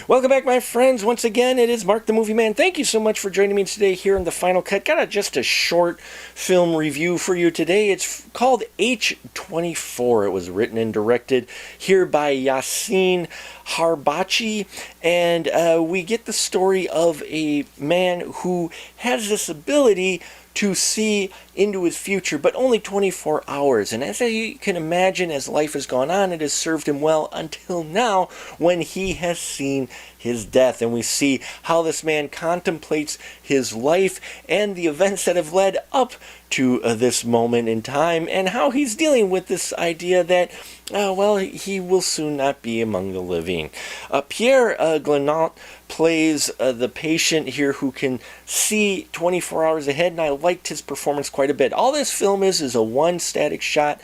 Welcome back, my friends. Once again, it is Mark the Movie Man. Thank you so much for joining me today here in the Final Cut. Got just a short film review for you today. It's called H-24. It was written and directed here by Yassine Harbachi, and we get the story of a man who has this ability to see into his future, but only 24 hours. And as you can imagine, as life has gone on, it has served him well until now when he has seen his death. And we see how this man contemplates his life and the events that have led up to this moment in time, and how he's dealing with this idea that, well, he will soon not be among the living. Pierre Glenant plays the patient here who can see 24 hours ahead, and I liked his performance quite a bit. All this film is a one static shot,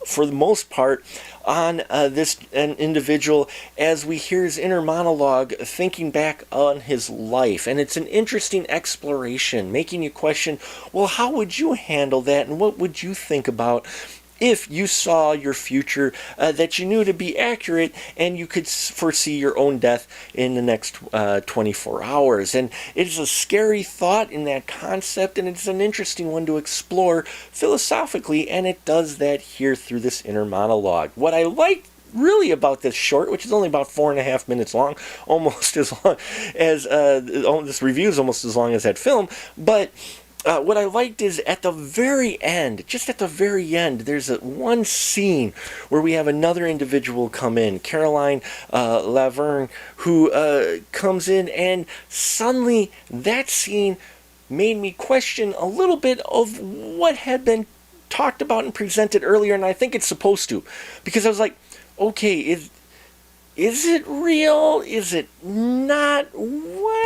for the most part, on this individual as we hear his inner monologue thinking back on his life. And it's an interesting exploration, making you question, well, how would you handle that, and what would you think about if you saw your future that you knew to be accurate, and you could foresee your own death in the next 24 hours. And it is a scary thought in that concept, and it's an interesting one to explore philosophically, and it does that here through this inner monologue. What I like really about this short, which is only about 4.5 minutes long, almost as long as this review is almost as long as that film, but what I liked is at the very end, just at the very end, there's one scene where we have another individual come in, Caroline Laverne, who comes in, and suddenly that scene made me question a little bit of what had been talked about and presented earlier, and I think it's supposed to, because I was like, okay, is it real? Is it not? What?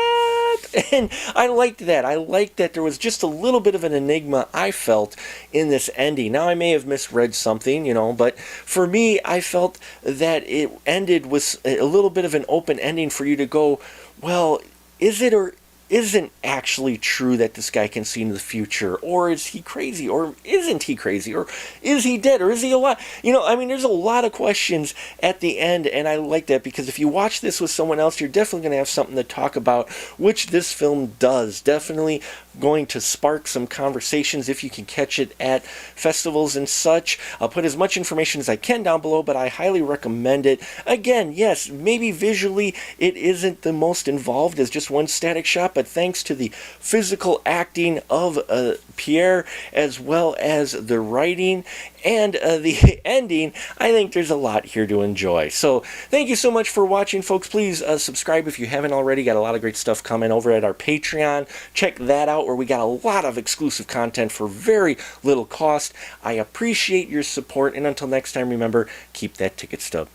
And I liked that. I liked that there was just a little bit of an enigma, I felt, in this ending. Now, I may have misread something, but for me, I felt that it ended with a little bit of an open ending for you to go, well, is it or isn't actually true that this guy can see into the future? Or is he crazy? Or isn't he crazy? Or is he dead? Or is he alive? There's a lot of questions at the end, and I like that, because if you watch this with someone else, you're definitely going to have something to talk about, which this film does. Definitely going to spark some conversations if you can catch it at festivals and such. I'll put as much information as I can down below, but I highly recommend it. Again, yes, maybe visually it isn't the most involved as just one static shot, but thanks to the physical acting of Pierre, as well as the writing and the ending, I think there's a lot here to enjoy. So thank you so much for watching, folks. Please subscribe if you haven't already. Got a lot of great stuff coming over at our Patreon. Check that out, where we got a lot of exclusive content for very little cost. I appreciate your support, and until next time, remember, keep that ticket stub.